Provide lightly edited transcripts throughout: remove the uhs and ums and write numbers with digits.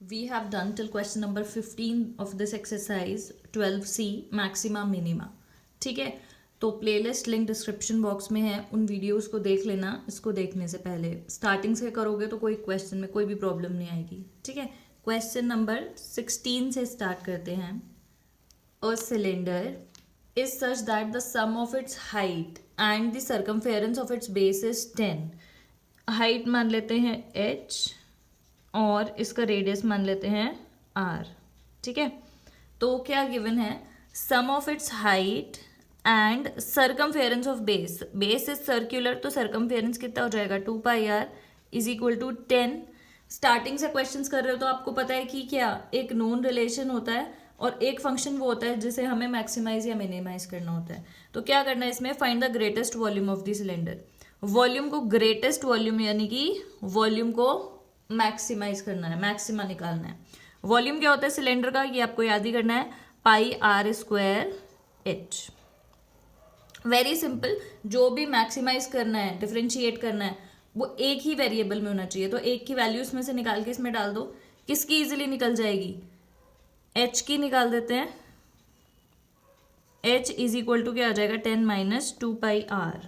We have done till question number 15 of this exercise 12C maxima minima. ठीक है, तो playlist link description box में है, उन वीडियोस को देख लेना। इसको देखने से पहले स्टार्टिंग से करोगे तो कोई क्वेश्चन में कोई भी प्रॉब्लम नहीं आएगी। ठीक है, क्वेश्चन नंबर 16 से स्टार्ट करते हैं। A cylinder is such that the sum of its height and the circumference of its base is 10। Height मान लेते हैं h और इसका रेडियस मान लेते हैं r। ठीक है, तो क्या गिवन है, sum of its height and circumference of base. Base is circular तो सर्कमफेरेंस कितना हो जाएगा 2πr is equal to 10। Starting से क्वेश्चंस कर रहे हो तो आपको पता है कि क्या एक नोन रिलेशन होता है और एक फंक्शन वो होता है जिसे हमें मैक्सिमाइज या मिनिमाइज करना होता है। तो क्या करना है इसमें, find the greatest volume of the cylinder. Volume को ग्रेटेस्ट वॉल्यूम यानी कि वॉल्यूम को मैक्सिमाइज करना है, मैक्सिमा निकालना है। वॉल्यूम क्या होता है सिलेंडर का, ये आपको याद ही करना है, πr² h। वेरी सिंपल, जो भी मैक्सिमाइज करना है, डिफरेंशिएट करना है, वो एक ही वेरिएबल में होना चाहिए। तो एक की वैल्यू इसमें से निकाल के इसमें डाल दो। किसकी इजीली निकल जाएगी, h की निकाल देते हैं। h इज इक्वल टू क्या आ जाएगा 10 - 2πr।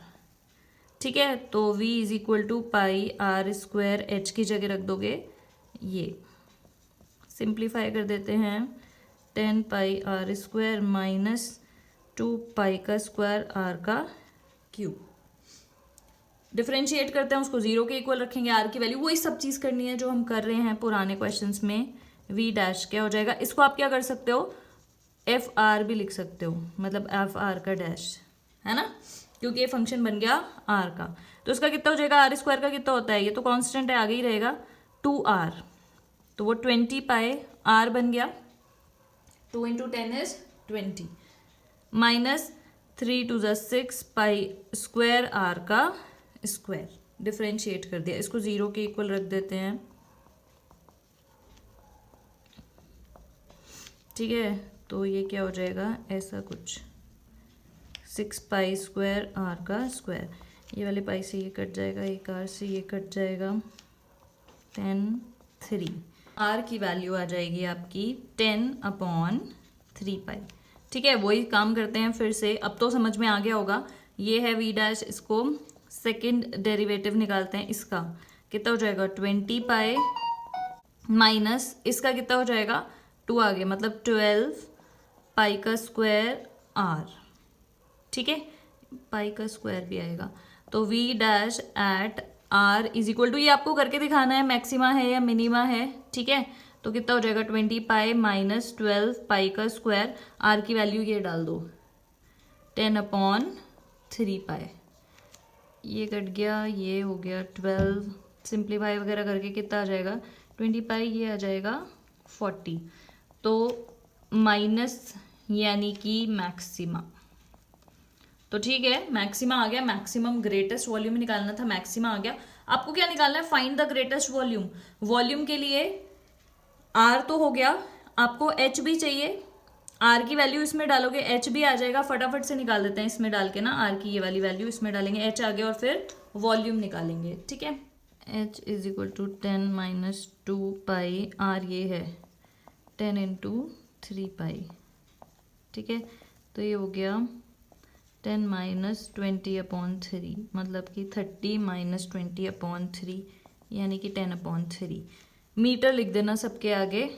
ठीक है, तो v is equal to πr² h की जगह रख दोगे, ये सिंप्लीफाई कर देते हैं। 10πr² माइनस 2π² r का क्यूब। डिफरेंशिएट करते हैं, उसको 0 के इक्वल रखेंगे, r की वैल्यू, वही सब चीज़ करनी है जो हम कर रहे हैं पुराने क्वेश्चंस में। v डैश क्या हो जाएगा, इसको आप क्या कर सकते हो, fr भी लिख सकते हो, मतलब fr का डैश, है ना, क्योंकि ये फंक्शन बन गया r का। तो इसका कितना हो जाएगा, r² का कितना होता है, ये तो कांस्टेंट है, आगे ही रहेगा 2r, तो वो 20πr बन गया। 2 × 10 इज 20 माइनस 3 × 6 π² r का स्क्वायर। डिफरेंशिएट कर दिया, इसको 0 के इक्वल रख देते हैं। ठीक है, तो ये क्या हो जाएगा, ऐसा कुछ 6π² r का स्क्वायर। ये वाले पाई से ये कट जाएगा, एक r से ये कट जाएगा, 10/3। r की वैल्यू आ जाएगी आपकी 10/3π। ठीक है, वही काम करते हैं फिर से, अब तो समझ में आ गया होगा। ये है v डैश, इसको सेकंड डेरिवेटिव निकालते हैं, इसका कितना हो जाएगा 20π माइनस इसका कितना हो जाएगा 2 आगे, मतलब 12π² r। ठीक है, पाई का स्क्वायर भी आएगा, तो v dash at r is equal to, ये आपको करके दिखाना है मैक्सिमा है या मिनिमा है। ठीक है, तो कितना हो जाएगा 20π माइनस 12π², r की वैल्यू ये डाल दो 10/3π। ये कट गया, ये हो गया 12, सिंप्लीफाई वगैरह करके कितना आ जाएगा 20π, ये आ जाएगा 40। तो माइनस यानी कि मैक्सिमा। तो ठीक है, मैक्सिमा आ गया, मैक्सिमम ग्रेटेस्ट वॉल्यूम निकालना था, मैक्सिमा आ गया। आपको क्या निकालना है, find the greatest volume. Volume के लिए r तो हो गया, आपको h भी चाहिए, r की वैल्यू इसमें डालोगे, h भी आ जाएगा। फटाफट से निकाल देते हैं इसमें डाल के ना, r की ये वाली वैल्यू इसमें डालेंगे, h आ गया, और फिर वॉल्यूम निकालेंगे। ठीक है, h is equal to 10 - 2π, r ये है 10 × 3π। ठीक है, तो ये हो गया 10 - 20/3, मतलब कि 30 - 20/3 यानी कि 10/3। मीटर लिख देना सबके आगे।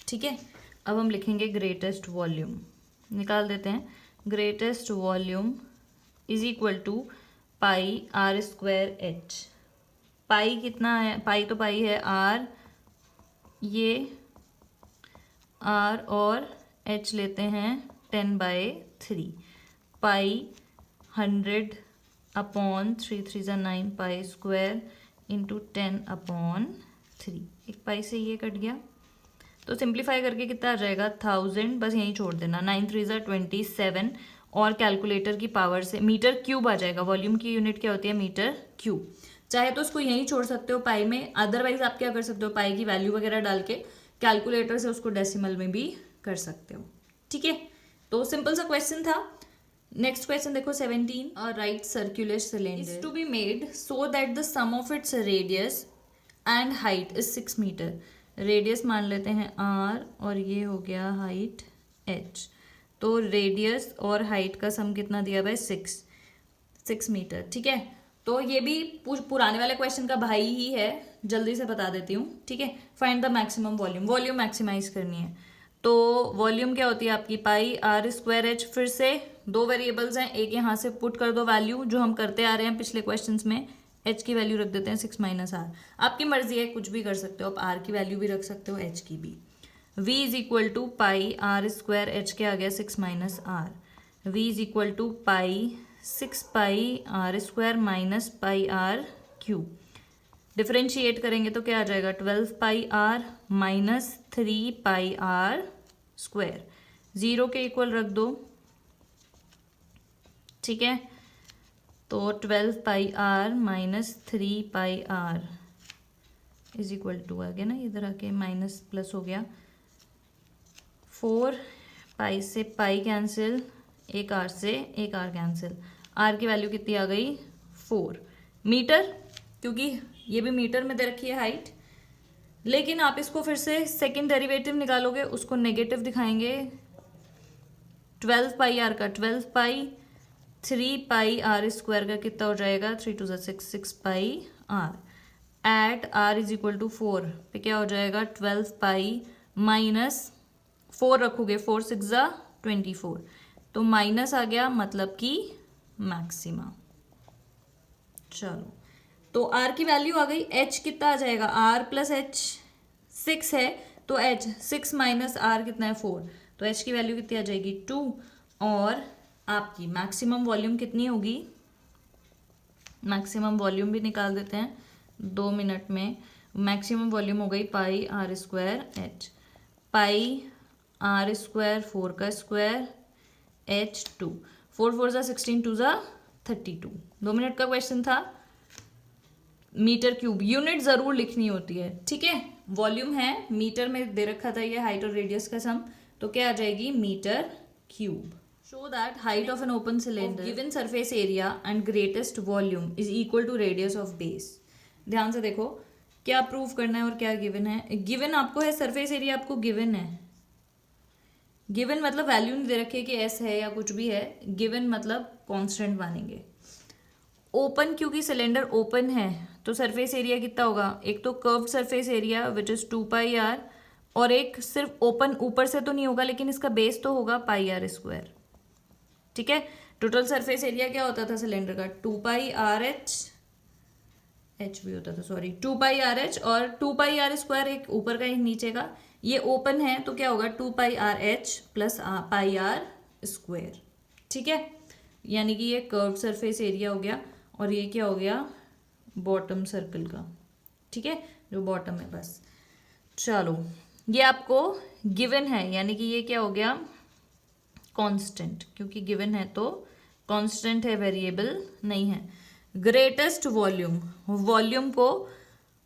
ठीक है, अब हम लिखेंगे ग्रेटेस्ट वॉल्यूम, निकाल देते हैं। Greatest volume is equal to πr² h। Pi कितना है, पाई तो पाई है, r, ये r और h लेते हैं 10/3। पाई 100/3 3 = 9π² इंटू 10/3। एक पाई से ये कट गया, तो सिंप्लीफाई करके कितना आ जाएगा 1000, बस यहीं छोड़ देना, 9 3 = 27, और कैलकुलेटर की पावर से मीटर क्यूब आ जाएगा। वॉल्यूम की यूनिट क्या होती है, मीटर क्यूब। चाहे तो उसको यहीं छोड़ सकते हो पाई में, अदरवाइज आप क्या कर सकते हो, पाई की वैल्यू वगैरह डाल के कैलकुलेटर से उसको डेसिमल में भी कर सकते हो। ठीक है, तो सिंपल सा क्वेश्चन था। नेक्स्ट क्वेश्चन देखो 17। A right circular cylinder is to be made so that the sum of its radius and height is 6 metre. Radius मान लेते हैं r और ये हो गया हाइट h। तो रेडियस और हाइट का सम कितना दिया हुआ है 6 मीटर। ठीक है, तो ये भी पुराने वाले क्वेश्चन का भाई ही है, जल्दी से बता देती हूँ। ठीक है, find the maximum volume, volume maximise करनी है। तो वॉल्यूम क्या होती है आपकी पाई आर स्क्वायर एच। फिर से दो वेरिएबल्स हैं, एक यहाँ से पुट कर दो वैल्यू जो हम करते आ रहे हैं पिछले क्वेश्चंस में, एच की वैल्यू रख देते हैं 6 माइनस आर। आपकी मर्जी है, कुछ भी कर सकते हो, आप आर की वैल्यू भी रख सकते हो, एच की भी। v is equal to pi R square H के आ गया 6 minus R. v is equal to pi 6 pi R square minus pi R cube. Differentiate करेंगे तो क्या आ जाएगा 12 pi R minus 3 pi R square, 0 के इक्वल रख दो। ठीक है, तो 12 pi R minus 3 pi R is equal to आ गया ना, इधर आके माइनस प्लस हो गया। 4 पाई से पाई कैंसिल, एक आर से एक आर कैंसिल, आर की वैल्यू कितनी आ गई 4 मीटर, क्योंकि ये भी मीटर में दे रखी है हाइट। लेकिन आप इसको फिर से सेकंड डेरिवेटिव निकालोगे, उसको नेगेटिव दिखाएंगे। 12 पाई आर का 12 पाई, 3 पाई आर स्क्वायर का कितना हो जाएगा 3 to 6, 6 pi R. At R is equal to 4 पे क्या हो जाएगा 12 पाई माइनस 4 रखोगे, 4 6 24, तो माइनस आ गया, मतलब कि मैक्सिमा। चलो, तो r की वैल्यू आ गई। h कितना आ जाएगा, r प्लस एच 6 है, तो h 6 माइनस r कितना है 4, तो h की वैल्यू कितनी आ जाएगी 2। और आपकी मैक्सिमम वॉल्यूम कितनी होगी, मैक्सिमम वॉल्यूम भी निकाल देते हैं 2 मिनट में। मैक्सिमम वॉल्यूम हो गई pi R square H, pi R square 4 का स्क्वायर एच 2, 4 4 ज़ा 16, 2 ज़ा 32। 2 मिनट का क्वेश्चन था। मीटर क्यूब, यूनिट जरूर लिखनी होती है। ठीक है, वॉल्यूम है मीटर में दे रखा था, ये हाइट और रेडियस का सम, तो क्या आ जाएगी metre cube. Show that height of an open cylinder given surface area and greatest volume is equal to radius of base. ध्यान से देखो क्या प्रूव करना है और क्या गिवन है। गिवन आपको है सरफेस एरिया, आपको गिवन है। गिवन मतलब वैल्यू नहीं दे रखी है कि एस है या कुछ भी है, गिवन मतलब कांस्टेंट मानेंगे। ओपन, क्योंकि सिलेंडर ओपन है तो सरफेस एरिया कितना होगा, एक तो curved surface area which is 2 pi R, और एक सिर्फ ओपन ऊपर से तो नहीं होगा लेकिन इसका बेस तो होगा पाई आर स्क्वायर। ठीक है, टोटल सरफेस एरिया क्या होता था सिलेंडर का 2 पाई आर एच, एच भी होता था सॉरी, 2 पाई आर एच और 2 पाई आर स्क्वायर, एक ऊपर का एक नीचे का। ये ओपन है तो क्या होगा 2 pi R H plus pi R square. ठीक है, यानी कि ये कर्व्ड सरफेस एरिया हो गया, और ये क्या हो गया बॉटम सर्कल का। ठीक है, जो बॉटम है बस। चलो, ये आपको गिवन है, यानी कि ये क्या हो गया कांस्टेंट, क्योंकि गिवन है तो कांस्टेंट है, वेरिएबल नहीं है। ग्रेटेस्ट वॉल्यूम, वॉल्यूम को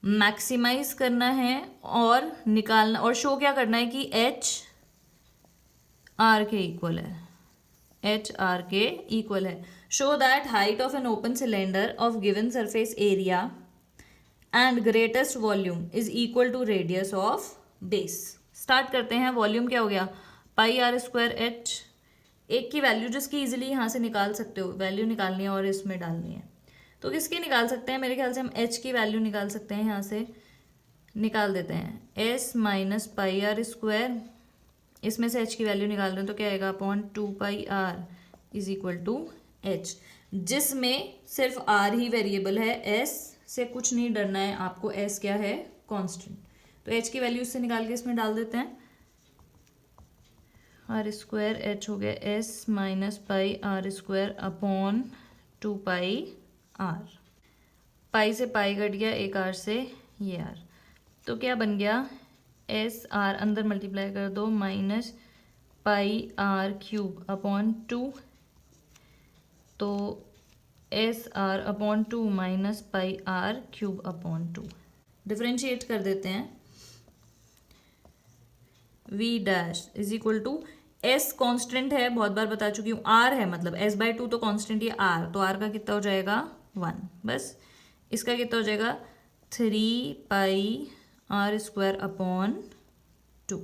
मैक्सिमाइज करना है और निकालना, और शो क्या करना है कि एच आर के इक्वल है, एच आर के इक्वल है। Show that height of an open cylinder of given surface area and greatest volume is equal to radius of base. Start करते हैं। वॉल्यूम क्या हो गया पाई आर स्क्वायर एच, एक की वैल्यू जिसकी इजीली यहाँ से निकाल सकते हो, वैल्यू निकालनी है और इसमें डालनी है, तो किसकी निकाल सकते हैं, मेरे ख्याल से हम एच की वैल्यू निकाल सकते हैं। यहाँ से निकाल देते हैं S minus pi R square, इसमें से एच की वैल्यू निकाल रहे हैं तो क्या आएगा upon 2 pi R is equal to H, जिसमें सिर्फ आर ही वेरिएबल है, एस से कुछ नहीं डरना है आपको, एस क्या है कांस्टेंट। तो एच की वैल्यू इससे निकाल के इसमें डाल देते हैं, आर स्क्वायर एच हो गया S minus pi R square upon 2 pi R, pi से पाई कट गया, एक आर से ये आर, तो क्या बन गया एस आर अंदर मल्टीप्लाई कर दो minus pi R cube upon 2, तो S R upon 2 minus pi R cube upon 2। Differentiate कर देते हैं, V dash is equal to S constant है, बहुत बार बता चुकी हूँ, आर है मतलब एस बाई 2 तो कॉन्स्टेंट, ये आर, तो आर का कितना हो जाएगा 1, बस। इसका कितना हो जाएगा 3 पाई आर स्क्वायर अपॉन 2,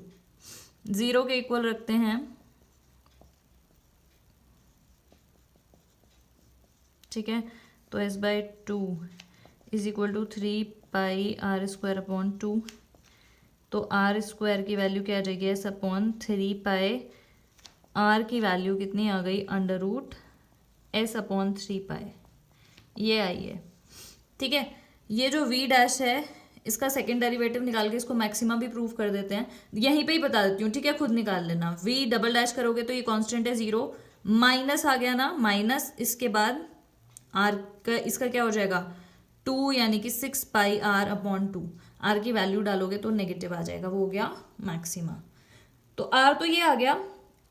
0 के इक्वल रखते हैं, ठीक है। तो s/2 is equal to 3 pi r square upon 2। तो r स्क्वायर की वैल्यू क्या आ जाएगी, s अपॉन 3 पाई, r की वैल्यू कितनी आ गई, under root s upon 3 pi, ये आई है, ठीक है। ये जो v डैश है इसका सेकेंड डेरिवेटिव निकाल के इसको मैक्सिमा भी प्रूव कर देते हैं, यहीं पे ही बता देती हूँ, ठीक है, खुद निकाल लेना। v डबल डैश करोगे तो ये कांस्टेंट है 0, माइनस आ गया ना, माइनस इसके बाद r का इसका क्या हो जाएगा 2, यानी कि 6 पाई r अपॉन 2, r की वैल्यू डालोगे तो नेगेटिव आ जाएगा, वो हो गया मैक्सिमा। तो r तो ये आ गया,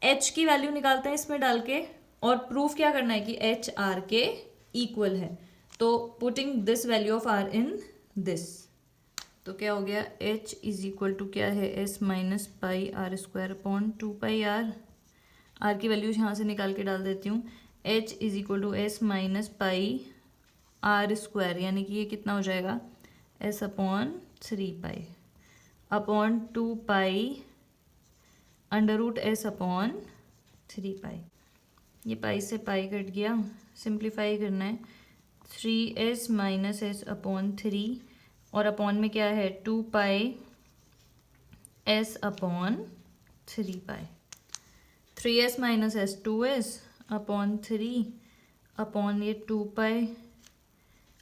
h की वैल्यू निकालते हैं इसमें डाल के, और प्रूफ क्या करना है कि h r के इक्वल है। तो putting this value of r in this, तो क्या हो गया, h इज इक्वल टू क्या है, s minus pi r square upon 2 pi r की वैल्यू यहाँ से निकाल के डाल देती हूँ, h is equal to s minus pi r square, यानी कि ये कितना हो जाएगा, s upon 3 pi upon 2 pi under root s upon 3 pi. ये पाई से पाई कट गया, सिंप्लीफाई करना है, 3s माइनस s अपॉन 3, और अपॉन में क्या है 2 पाई s अपॉन 3 पाई, 3s minus s 2s upon 3 upon ये 2 पाई,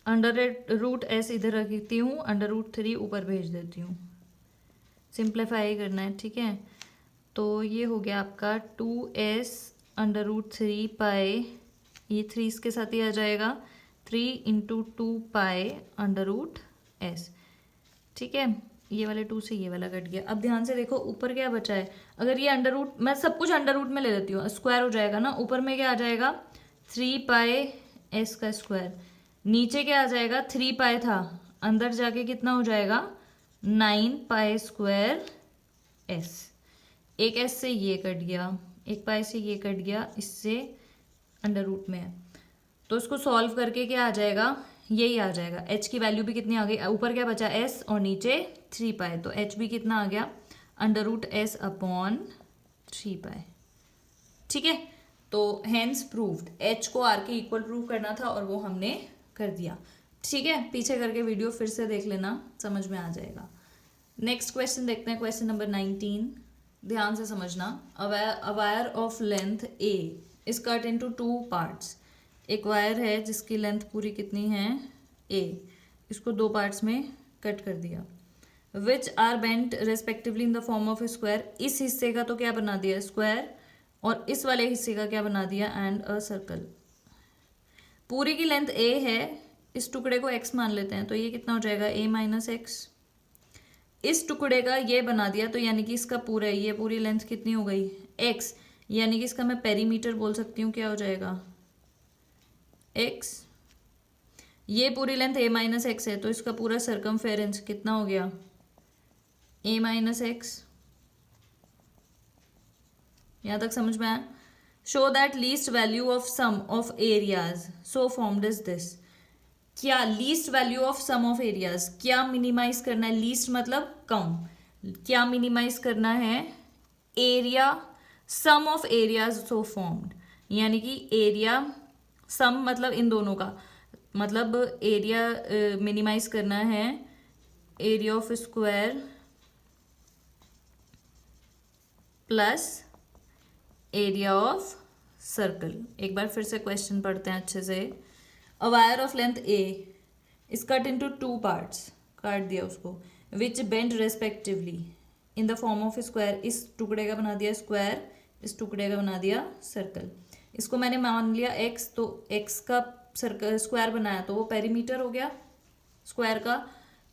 अंडर रूट s इधर रखती हूँ, अंडर रूट 3 ऊपर भेज देती हूँ, सिंप्लीफाई करना है, ठीक है। तो ये हो गया आपका 2s अंडर रूट 3 पाई, ये 3 इसके साथ ही आ जाएगा, 3 into 2 pi under root s, ठीक है। ये वाले 2 से ये वाला कट गया। अब ध्यान से देखो ऊपर क्या बचा है, अगर ये अंडर रूट, मैं सब कुछ अंडर रूट में ले लेती हूँ, स्क्वायर हो जाएगा ना, ऊपर में क्या आ जाएगा 3 पाई s का स्क्वायर, नीचे क्या आ जाएगा 3 पाई था, अंदर जाके कितना हो जाएगा 9 पाई स्क्वायर s, एक s से ये कट गया, एक पाई से ये कट गया, इससे अंडर रूट में है, तो इसको सॉल्व करके क्या आ जाएगा, यही आ जाएगा। h की वैल्यू भी कितनी आ गई, ऊपर क्या बचा s और नीचे 3 पाई, तो h भी कितना आ गया अंडर रूट s अपॉन 3 पाई, ठीक है। तो हेंस प्रूव्ड, h को r के इक्वल प्रूव करना था और वो हमने कर दिया, ठीक है। पीछे करके वीडियो फिर से देख लेना, समझ में आ जाएगा। नेक्स्ट क्वेश्चन देखते हैं, क्वेश्चन नंबर 19, ध्यान से समझना। अ wire of length a is cut into 2 parts, एक वायर है जिसकी लेंथ पूरी कितनी है a, इसको 2 पार्ट्स में कट कर दिया, which are bent respectively in the form of square, इस हिस्से का तो क्या बना दिया स्क्वायर, और इस वाले हिस्से का क्या बना दिया एंड अ सर्कल। पूरी की लेंथ a है, इस टुकड़े को x मान लेते हैं, तो ये कितना हो जाएगा a माइनस एक्स, इस टुकड़े का ये बना दिया, तो यानी कि इसका पूरा, ये पूरी लेंथ कितनी हो गई x, यानी कि इसका मैं पेरीमीटर बोल सकती हूँ, क्या हो जाएगा x, ये पूरी लेंथ a माइनस एक्स है, तो इसका पूरा सर्कमफेरेंस कितना हो गया a माइनस एक्स। यहाँ तक समझ में आया। Show that least value of sum of areas so formed is this, क्या least value of sum of areas, क्या मिनिमाइज करना है, लीस्ट मतलब कम, क्या मिनिमाइज करना है area, sum of areas so formed, यानी कि एरिया सम मतलब इन दोनों का, मतलब एरिया मिनिमाइज करना है, area of square plus area of circle. एक बार फिर से क्वेश्चन पढ़ते हैं अच्छे से। A wire of length a is cut into 2 parts, काट दिया उसको, which bend respectively in the form of square, इस टुकड़े का बना दिया स्क्वायर, इस टुकड़े का बना दिया सर्कल। इसको मैंने मान लिया x, तो x का सर्कल स्क्वायर बनाया तो वो पेरीमीटर हो गया स्क्वायर का,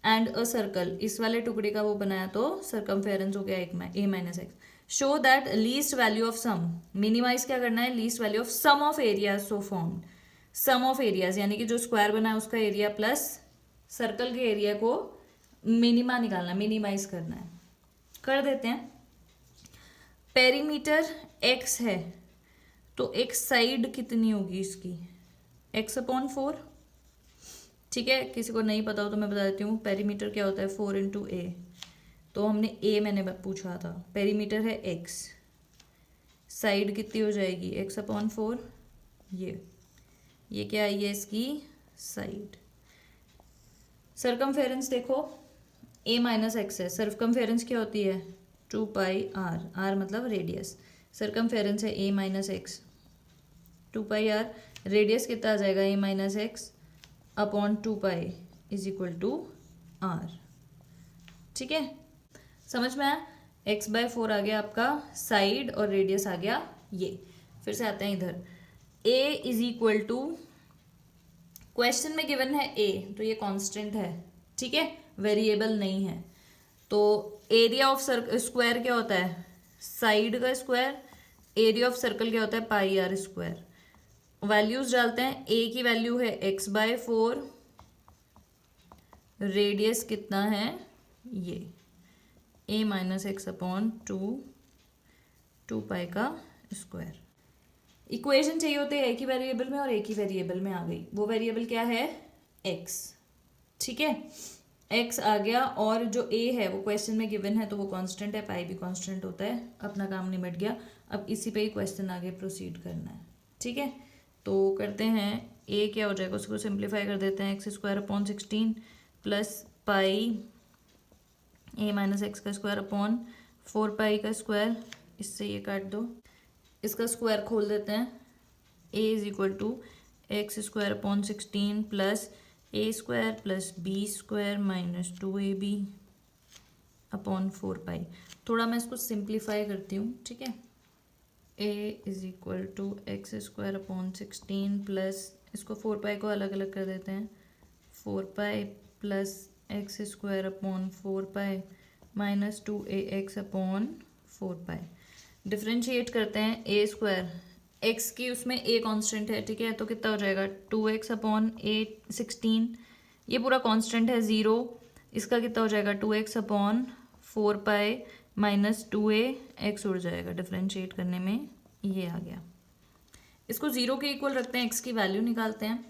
एंड अ सर्कल इस वाले टुकड़े का वो बनाया तो सर्कमफेरेंस हो गया a minus X. Show that least value of sum, minimise क्या करना है, least value of sum of areas so formed, sum of areas यानी कि जो स्क्वायर बना है उसका एरिया प्लस सर्कल के एरिया को मिनिमा निकालना, मिनिमाइज करना है, कर देते हैं। पेरीमीटर x है, तो एक साइड कितनी होगी इसकी x अपॉन 4, ठीक है। किसी को नहीं पता हो तो मैं बता देती हूँ, पेरीमीटर क्या होता है 4 इंटू a, तो हमने ए मैंने पूछा था, पेरीमीटर है एक्स, साइड कितनी हो जाएगी एक्स अपॉन 4, ये क्या आई है इसकी साइड। सरकमफेरेंस देखो a माइनस एक्स है, सरकमफेरेंस क्या होती है 2 पाई आर, आर मतलब रेडियस, सरकमफेरेंस है a minus X 2 pi R, radius कितना आ जाएगा a minus X upon 2 pi is equal to R. ठीक है, समझ में आया, x बाय 4 आ गया आपका साइड और रेडियस आ गया ये। फिर से आते हैं इधर, a is equal to, question में गिवन है a, तो ये कांस्टेंट है, ठीक है, वेरिएबल नहीं है। तो एरिया ऑफ स्क्वायर क्या होता है साइड का स्क्वायर, एरिया ऑफ सर्कल क्या होता है पाई आर स्क्वायर। वैल्यूज डालते हैं, a की वैल्यू है x बाय 4, रेडियस कितना है ये a माइनस एक्स अपॉन 2 पाई का स्क्वायर। इक्वेशन चाहिए होते हैं एक ही वेरिएबल में और एक ही वेरिएबल में आ गई, वो वेरिएबल क्या है x, ठीक है, x आ गया और जो a है वो क्वेश्चन में गिवन है तो वो कांस्टेंट है, पाई भी कांस्टेंट होता है, अपना काम निमट गया। अब इसी पे ही क्वेश्चन आगे प्रोसीड करना है, ठीक है। तो करते हैं, a क्या हो जाएगा उसको सिंप्लीफाई कर देते हैं, x square upon 16 plus pi a minus x का स्क्वायर अपॉन 4 पाई का स्क्वायर, इससे ये काट दो, इसका स्क्वायर खोल देते हैं, a is equal to X square upon 16 plus a square plus b square minus 2ab upon 4 pi. थोड़ा मैं इसको सिंप्लीफाई करती हूँ, ठीक है, a is equal to X square upon 16 plus, इसको 4 पाई को अलग अलग कर देते हैं, 4 pi plus x square upon 4 pi minus 2ax upon 4 पाई। डिफ्रेंशिएट करते हैं, a स्क्वायर x की उसमें a कांस्टेंट है, ठीक है, तो कितना हो जाएगा 2x अपॉन 16, ये पूरा कांस्टेंट है 0, इसका कितना हो जाएगा 2x upon 4 pi minus 2ax उड़ जाएगा, डिफ्रेंशिएट करने में ये आ गया। इसको 0 के इक्वल रखते हैं, x की वैल्यू निकालते हैं,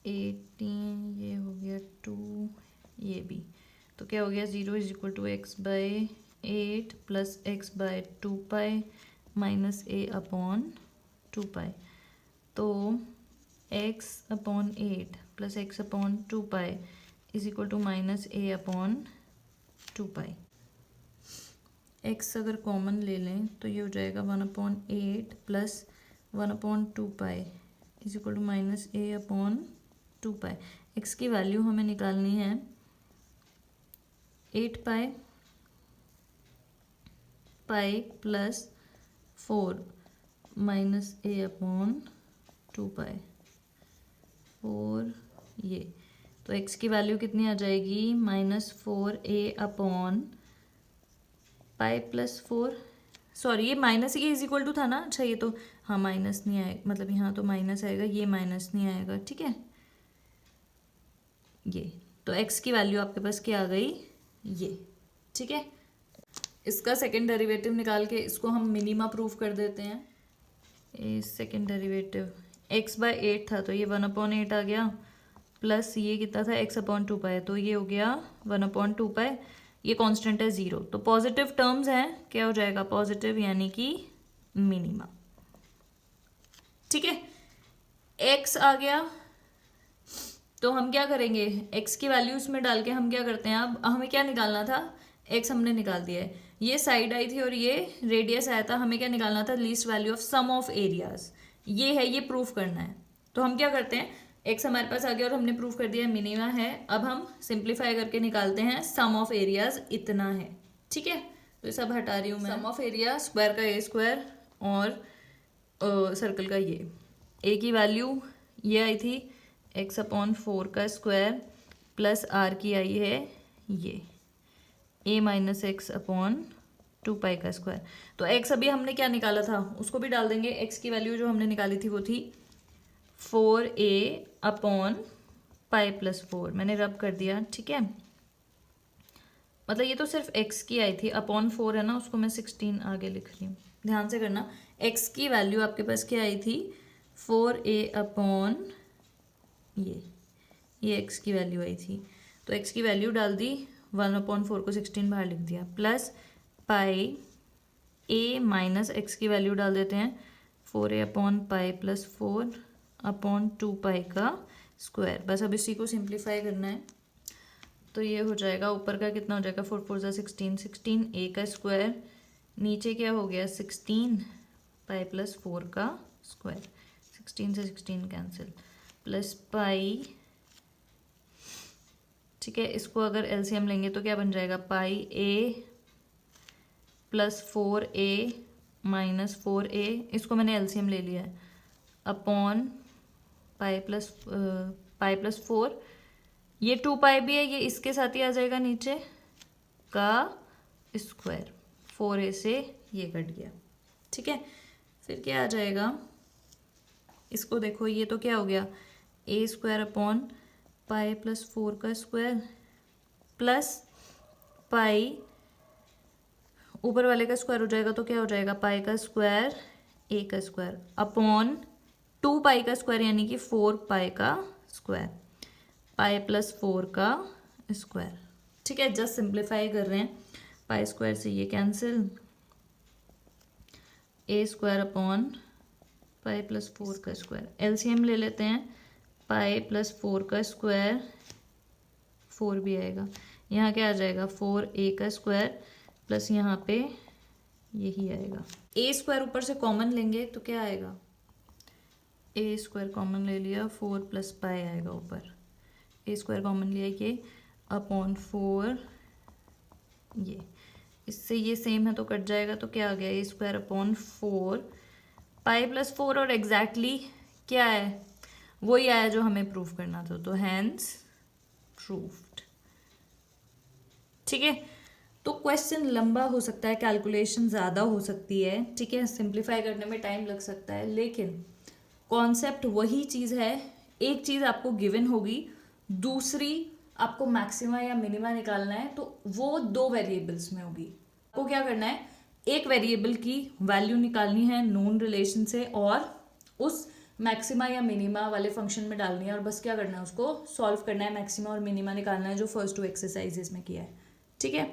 18 ये हो गया 2 ये भी, तो क्या हो गया 0 is equal to X by 8 plus X by 2 pi minus a upon 2 pi. तो x upon 8 plus X upon 2 pi is equal to minus a upon 2 pi. x अगर कॉमन ले लें तो ये हो जाएगा 1 upon 8 plus 1 upon 2 pi is equal to minus a upon 2 pi. x की value हमें निकालनी है 8 pi plus 4 minus a upon 2 पाई 4 ये, तो x की वैल्यू कितनी आ जाएगी minus 4a upon pi plus 4, sorry ये माइनस ये इज इक्वल टू था ना, अच्छा ये तो हाँ माइनस नहीं आएगा, मतलब यहाँ तो माइनस आएगा, ये माइनस नहीं आएगा, ठीक है, ये तो x की वैल्यू आपके पास क्या आ गई ये, ठीक है। इसका सेकंड डेरिवेटिव निकाल के इसको हम मिनिमा प्रूफ कर देते हैं। ए सेकंड डेरिवेटिव x बाय 8 था तो ये 1 अपॉन 8 आ गया, प्लस ये कितना था x अपॉन 2 पाई, तो ये हो गया 1 अपॉन 2 पाई, ये कांस्टेंट है 0, तो पॉजिटिव टर्म्स हैं, क्या हो जाएगा पॉजिटिव यानी कि मिनिमा, ठीक है। x आ गया तो हम क्या करेंगे, x की वैल्यू इसमें डाल के हम क्या करते हैं, अब हमें क्या निकालना था, x हमने निकाल दिया है, ये साइड आई थी और ये रेडियस आया था, हमें क्या निकालना था least value of sum of areas, ये है, ये प्रूफ करना है। तो हम क्या करते हैं, x हमारे पास आ गया और हमने प्रूफ कर दिया मिनिमा है, अब हम सिंप्लीफाई करके निकालते हैं सम ऑफ एरियाज इतना है, ठीक है। तो ये सब हटा रही हूँ मैं, सम ऑफ एरिया स्क्वायर का a स्क्वायर और सर्कल का ये, a की वैल्यू ये आई थी x अपॉन 4 का स्क्वायर प्लस r की आई है ये a माइनस एक्स अपॉन 2 पाई का स्क्वायर। तो x अभी हमने क्या निकाला था उसको भी डाल देंगे, x की वैल्यू जो हमने निकाली थी वो थी 4a अपॉन पाई प्लस 4, मैंने रब कर दिया, ठीक है, मतलब ये तो सिर्फ x की आई थी, अपॉन 4 है ना, उसको मैं 16 आगे लिख रही हूँ, ध्यान से करना। x की वैल्यू आपके पास क्या आई थी 4a अपॉन ये x की वैल्यू आई थी, तो x की वैल्यू डाल दी 1/4 को 16 बाहर लिख दिया, plus pi a minus x की वैल्यू डाल देते हैं 4a/पाई प्लस 4/2 पाई का स्क्वायर। बस अब इसी को सिंप्लीफाई करना है, तो ये हो जाएगा ऊपर का कितना हो जाएगा 4×4 = 16, 16 a का स्क्वायर, नीचे क्या हो गया 16 पाई प्लस 4 का स्क्वायर, 16 से 16 कैंसिल, प्लस पाई, ठीक है। इसको अगर एलसीएम लेंगे तो क्या बन जाएगा पाई a plus 4a minus 4a, इसको मैंने एलसीएम ले लिया है, अपॉन पाई प्लस 4, ये 2 पाई भी है, ये इसके साथ ही आ जाएगा नीचे का स्क्वायर, 4a से ये कट गया, ठीक है। फिर क्या आ जाएगा, इसको देखो, ये तो क्या हो गया a² अपॉन पाई प्लस 4 का स्क्वायर, प्लस पाई ऊपर वाले का स्क्वायर हो जाएगा तो क्या हो जाएगा पाई का स्क्वायर a का स्क्वायर अपॉन 2 पाई का स्क्वायर यानी कि 4 पाई का स्क्वायर, पाई प्लस 4 का स्क्वायर, ठीक है। जस्ट सिंप्लीफाई कर रहे हैं, पाई स्क्वायर से ये cancel, a² upon pi plus 4 का स्क्वायर, एलसीएम ले लेते हैं, पाई प्लस 4 का स्क्वायर 4 भी आएगा, यहाँ क्या आ जाएगा 4a का स्क्वायर प्लस यहाँ पे यही आएगा, a² ऊपर से कॉमन लेंगे तो क्या आएगा, a² कॉमन ले लिया 4 प्लस पाई आएगा ऊपर, a² कॉमन लिया ये अपॉन 4, ये इससे ये सेम है तो कट जाएगा, तो क्या आ गया a² अपॉन 4 पाई प्लस 4, और एग्जैक्टली क्या है वही आया जो हमें प्रूफ करना था, तो हैंस प्रूफ्ड, ठीक है। तो क्वेश्चन लंबा हो सकता है, कैलकुलेशन ज़्यादा हो सकती है, ठीक है, सिंप्लीफाई करने में टाइम लग सकता है, लेकिन कॉन्सेप्ट वही चीज़ है। एक चीज़ आपको गिवन होगी, दूसरी आपको मैक्सिमा या मिनिमा निकालना है, तो वो 2 वेरिएबल्स में होगी। आपको क्या करना है, एक वेरिएबल की वैल्यू निकालनी है नोन रिलेशन से और उस मैक्सिमा या मिनिमा वाले फंक्शन में डालनी है, और बस क्या करना है उसको सॉल्व करना है, मैक्सिमा और मिनिमा निकालना है, जो फर्स्ट 2 एक्सरसाइजेस में किया है, ठीक है।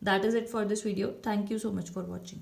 That is it for this video. Thank you so much for watching.